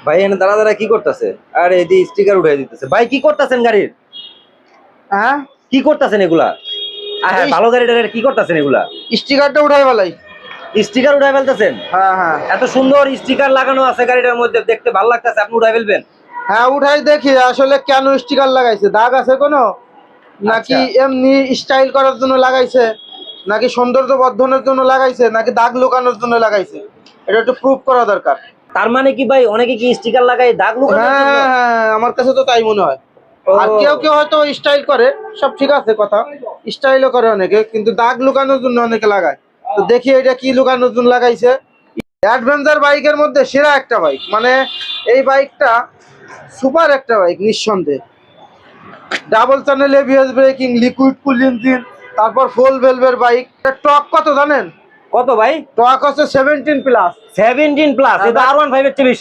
ভাই এখানে দাঁড়া দাঁড়া কি করতেছে? আরে এই স্টিকার উঠাই দিতেছে। ভাই কি করতেছেন গাড়ির? হ্যাঁ, কি করতেছেন এগুলা? হ্যাঁ, ভালো গাড়িটা কি করতেছেন এগুলা? স্টিকারটা উঠাই ফেলাই। স্টিকার উঠাই ফেলতেছেন? হ্যাঁ হ্যাঁ এত সুন্দর স্টিকার লাগানো আছে গাড়িটার মধ্যে, দেখতে ভালো লাগতেছে, আপনি উঠাই ফেলবেন? হ্যাঁ, উঠাই দেখি আসলে কেন স্টিকার লাগাইছে, দাগ আছে কোনো, নাকি আচ্ছা। এমনি স্টাইল করার জন্য লাগাইছে, নাকি সৌন্দর্য বর্ধনের জন্য লাগাইছে, নাকি দাগ লুকানোর জন্য লাগাইছে, এটা একটু প্রুফ করা দরকার। তার মানে কি ভাই, অনেকে কি স্টিকার লাগায় দাগ লুকানোর হ্যাঁ জন্য? হ্যাঁ, আমার কাছে তো তাই মনে হয়। ও। আর কেউ কেউ হয়তো স্টাইল করে, সব ঠিক আছে কথা, স্টাইলও করে অনেকে, কিন্তু দাগ লুকানোর জন্য অনেকে লাগায়। তো দেখি এটা কি লুকানোর জন্য লাগাইছে। অ্যাডভেঞ্চার বাইকের মধ্যে সেরা একটা বাইক, মানে এই বাইকটা সুপার একটা বাইক নিঃসন্দেহে। Double channel ABS braking, liquid কুল ইঞ্জিন, তারপর ফুল ভেলভের বাইক। টক কত জানেন? কত ভাই? টক হচ্ছে 17+। 17+? এটা R15 এর চেয়ে বেশি।